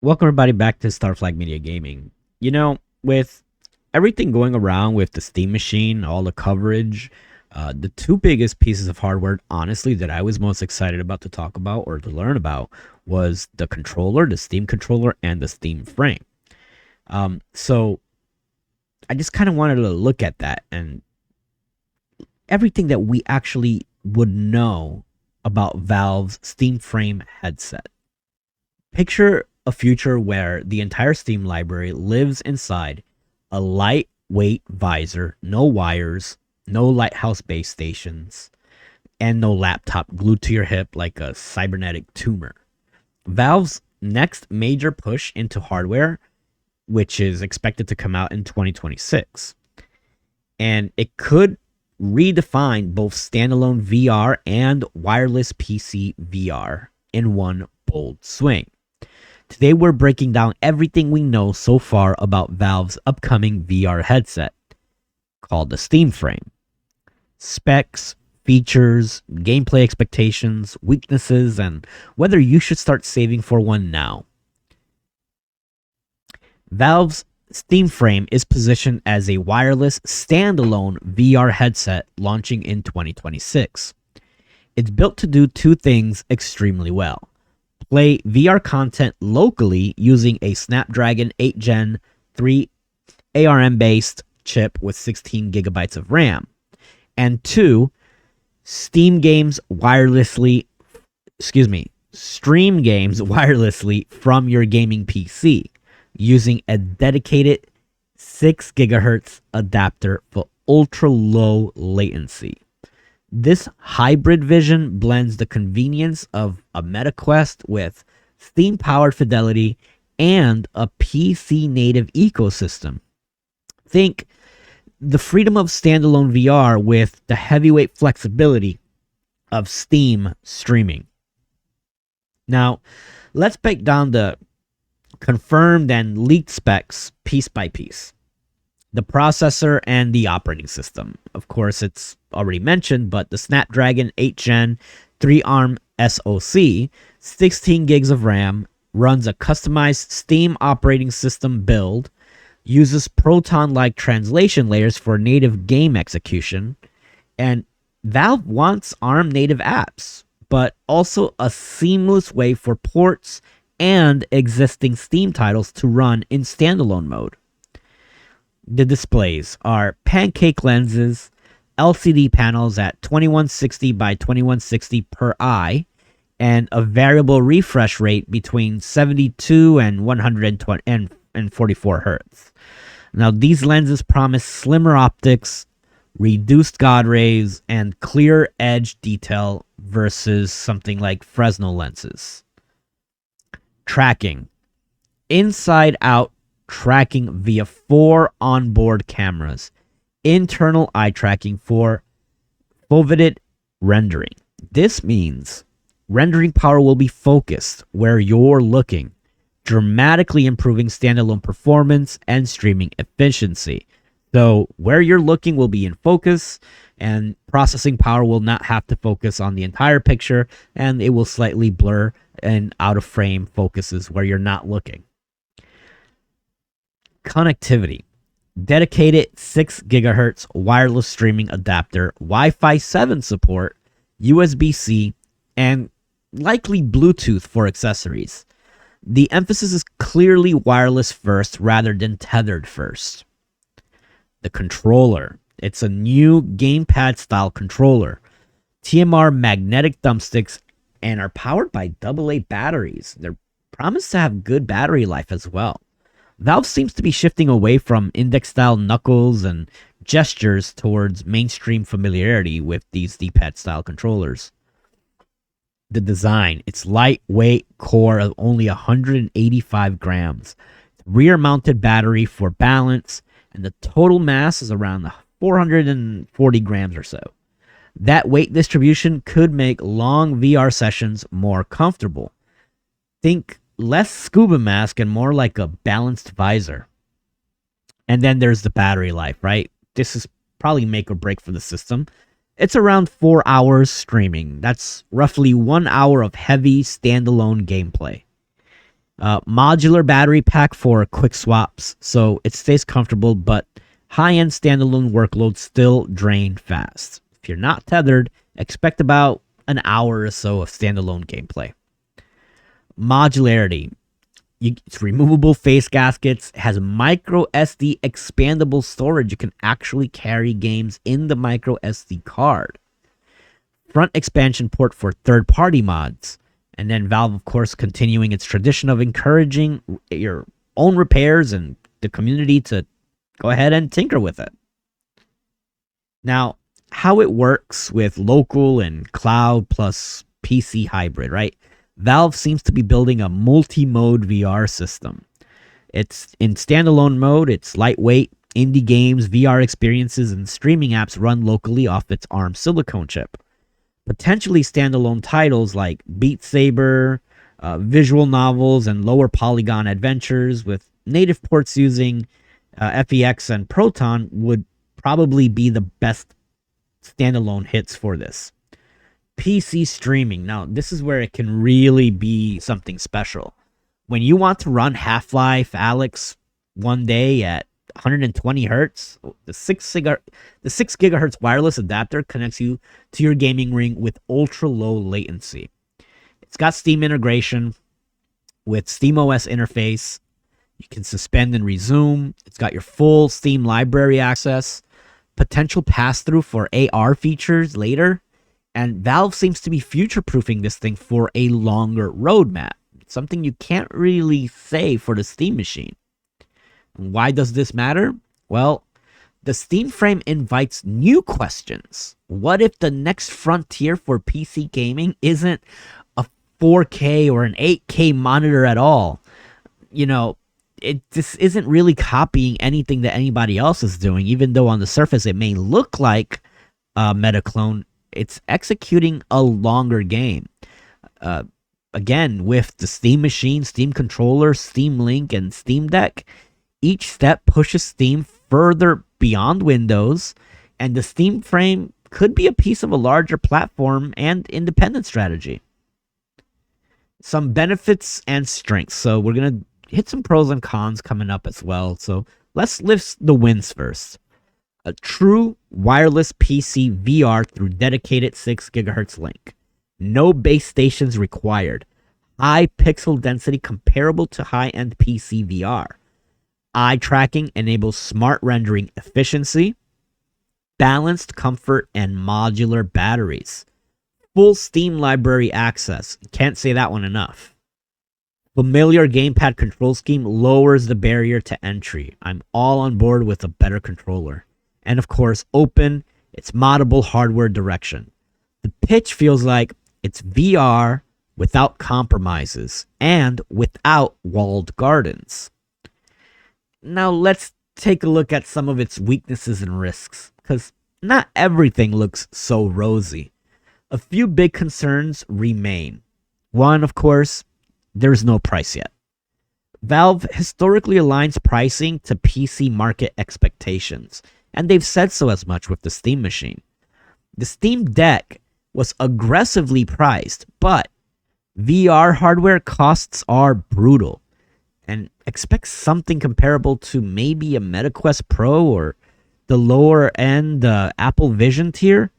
Welcome everybody back to Starflag Media Gaming. With everything going around with the Steam machine, all the coverage, the two biggest pieces of hardware, honestly, that I was most excited about to talk about or to learn about was the controller, the Steam controller, and the Steam frame. So I just kind of wanted to look at that and everything that we actually would know about Valve's Steam frame headset. Picture a future where the entire Steam library lives inside a lightweight visor, no wires, no lighthouse base stations, and no laptop glued to your hip like a cybernetic tumor. Valve's next major push into hardware, which is expected to come out in 2026, and it could redefine both standalone VR and wireless PC VR in one bold swing. Today we're breaking down everything we know so far about Valve's upcoming VR headset, called the Steam Frame. Specs, features, gameplay expectations, weaknesses, and whether you should start saving for one now. Valve's Steam Frame is positioned as a wireless, standalone VR headset launching in 2026. It's built to do two things extremely well: play VR content locally using a Snapdragon 8 Gen 3 ARM based chip with 16 gigabytes of RAM, and two, stream games wirelessly from your gaming PC using a dedicated 6 gigahertz adapter for ultra low latency. This hybrid vision blends the convenience of a MetaQuest with Steam-powered fidelity and a PC-native ecosystem. Think the freedom of standalone VR with the heavyweight flexibility of Steam streaming. Now, let's break down the confirmed and leaked specs piece by piece. The processor and the operating system. Of course, it's already mentioned, but the Snapdragon 8 Gen 3 ARM SoC, 16 gigs of RAM, runs a customized Steam operating system build, uses Proton-like translation layers for native game execution, and Valve wants ARM native apps, but also a seamless way for ports and existing Steam titles to run in standalone mode. The displays are pancake lenses, LCD panels at 2160 by 2160 per eye, and a variable refresh rate between 72 and 120 and 44 hertz. Now, these lenses promise slimmer optics, reduced God rays, and clear edge detail versus something like Fresnel lenses. Tracking. Inside out tracking via 4 onboard cameras, internal eye tracking for foveated rendering. This means rendering power will be focused where you're looking, dramatically improving standalone performance and streaming efficiency. So where you're looking will be in focus, and processing power will not have to focus on the entire picture, and it will slightly blur and out of frame focuses where you're not looking. Connectivity. Dedicated 6 gigahertz wireless streaming adapter, Wi-Fi 7 support, USB-C, and likely Bluetooth for accessories. The emphasis is clearly wireless first rather than tethered first. The controller. It's a new gamepad style controller. TMR magnetic thumbsticks and are powered by AA batteries. They're promised to have good battery life as well. Valve seems to be shifting away from index-style knuckles and gestures towards mainstream familiarity with these D-pad-style controllers. The design, it's lightweight core of only 185 grams, rear-mounted battery for balance, and the total mass is around 440 grams or so. That weight distribution could make long VR sessions more comfortable. Think less scuba mask and more like a balanced visor. And then there's the battery life, right? This is probably make or break for the system. It's around 4 hours streaming. That's roughly 1 hour of heavy standalone gameplay. Modular battery pack for quick swaps, so it stays comfortable, but high-end standalone workloads still drain fast. If you're not tethered, expect about an hour or so of standalone gameplay. Modularity. It's removable face gaskets, has micro SD expandable storage. You can actually carry games in the micro SD card. Front expansion port for third-party mods. And then Valve, of course, continuing its tradition of encouraging your own repairs and the community to go ahead and tinker with it. Now, how it works with local and cloud plus PC hybrid, right? Valve seems to be building a multi-mode VR system. It's in standalone mode, it's lightweight, indie games, VR experiences, and streaming apps run locally off its ARM silicone chip. Potentially standalone titles like Beat Saber, visual novels, and lower polygon adventures with native ports using FEX and Proton would probably be the best standalone hits for this. PC streaming. Now, this is where it can really be something special. When you want to run Half-Life Alyx one day at 120 hertz, the 6 gigahertz wireless adapter connects you to your gaming ring with ultra low latency. It's got Steam integration with SteamOS interface. You can suspend and resume. It's got your full Steam library access, potential pass-through for AR features later, and Valve seems to be future-proofing this thing for a longer roadmap. Something you can't really say for the Steam machine. Why does this matter? Well, the Steam frame invites new questions. What if the next frontier for PC gaming isn't a 4K or an 8K monitor at all? This isn't really copying anything that anybody else is doing, even though on the surface it may look like a Metaclone. It's executing a longer game. Again, with the Steam machine, Steam controller, Steam Link, and Steam Deck, each step pushes Steam further beyond Windows, and the Steam frame could be a piece of a larger platform and independent strategy. Some benefits and strengths. So we're going to hit some pros and cons coming up as well. So let's list the wins first. A true wireless PC VR through dedicated 6 gigahertz link. No base stations required. High pixel density comparable to high-end PC VR. Eye tracking enables smart rendering efficiency. Balanced comfort and modular batteries. Full Steam library access. Can't say that one enough. Familiar gamepad control scheme lowers the barrier to entry. I'm all on board with a better controller. And of course, open, it's moddable hardware direction. The pitch feels like it's VR without compromises and without walled gardens. Now let's take a look at some of its weaknesses and risks, because not everything looks so rosy. A few big concerns remain. One, of course, there's no price yet. Valve historically aligns pricing to PC market expectations, and they've said so as much with the Steam machine. The Steam Deck was aggressively priced, but VR hardware costs are brutal. And expect something comparable to maybe a MetaQuest Pro or the lower end Apple Vision tier.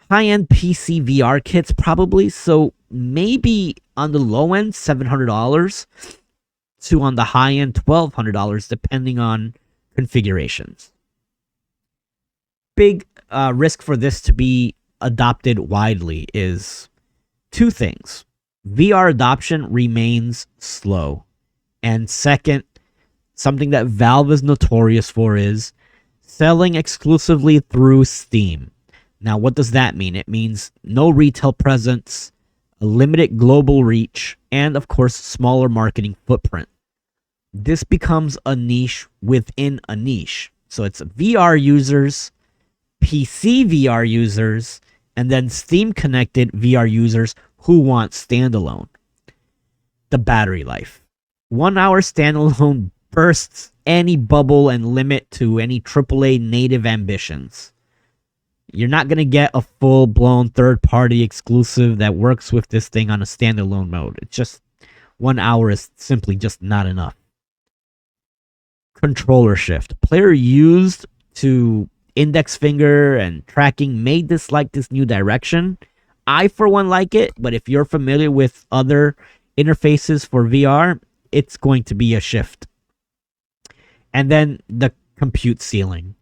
High-end PC VR kits probably, so maybe on the low end $700 to on the high end $1,200 depending on configurations. Big risk for this to be adopted widely is two things. VR adoption remains slow. And second, something that Valve is notorious for is selling exclusively through Steam. Now, what does that mean? It means no retail presence, a limited global reach, and of course, smaller marketing footprint. This becomes a niche within a niche. So it's VR users, PC VR users, and then Steam connected VR users who want standalone. The battery life. 1 hour standalone bursts any bubble and limit to any AAA native ambitions. You're not going to get a full-blown third-party exclusive that works with this thing on a standalone mode. It just 1 hour is simply just not enough. Controller shift. Player used to index finger and tracking may dislike this new direction. I, for one, like it, but if you're familiar with other interfaces for VR, it's going to be a shift. And then the compute ceiling.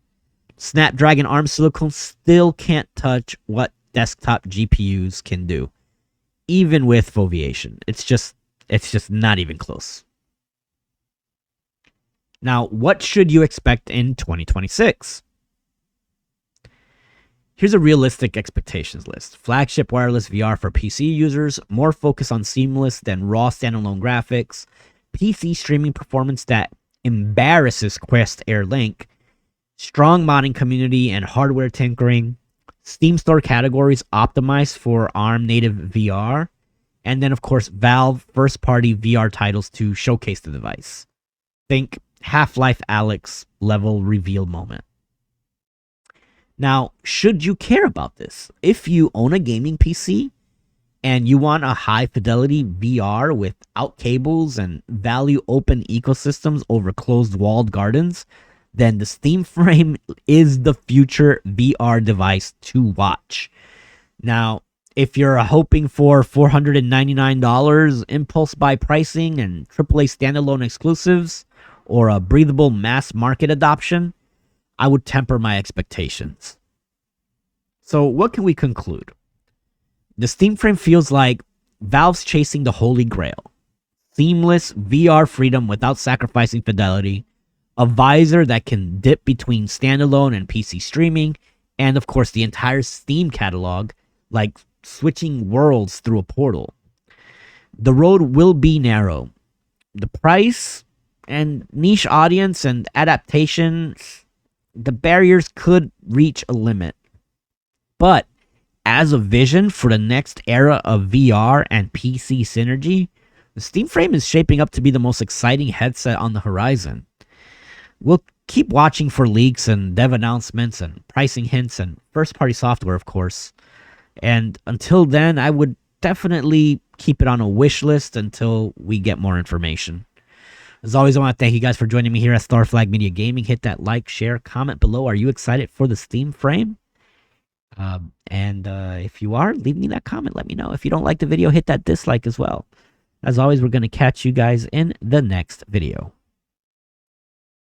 Snapdragon ARM silicon still can't touch what desktop GPUs can do, even with foveation. It's just not even close. Now, what should you expect in 2026? Here's a realistic expectations list. Flagship wireless VR for PC users, more focus on seamless than raw standalone graphics, PC streaming performance that embarrasses Quest Air Link, strong modding community and hardware tinkering, Steam Store categories optimized for ARM native VR, and then, of course, Valve first-party VR titles to showcase the device. Think Half-Life Alyx level reveal moment. Now, should you care about this? If you own a gaming PC and you want a high-fidelity VR without cables and value open ecosystems over closed walled gardens, then the Steam Frame is the future VR device to watch. Now, if you're hoping for $499 impulse buy pricing and AAA standalone exclusives, or a breathable mass market adoption, I would temper my expectations. So what can we conclude? The Steam Frame feels like Valve's chasing the holy grail. Seamless VR freedom without sacrificing fidelity, a visor that can dip between standalone and PC streaming, and of course the entire Steam catalog, like switching worlds through a portal. The road will be narrow. The price and niche audience and adaptation, the barriers could reach a limit. But as a vision for the next era of VR and PC synergy, the Steam Frame is shaping up to be the most exciting headset on the horizon. We'll keep watching for leaks and dev announcements and pricing hints and first-party software, of course. And until then, I would definitely keep it on a wish list until we get more information. As always, I want to thank you guys for joining me here at Starflag Media Gaming. Hit that like, share, comment below. Are you excited for the Steam Frame? If you are, leave me that comment. Let me know. If you don't like the video, hit that dislike as well. As always, we're going to catch you guys in the next video.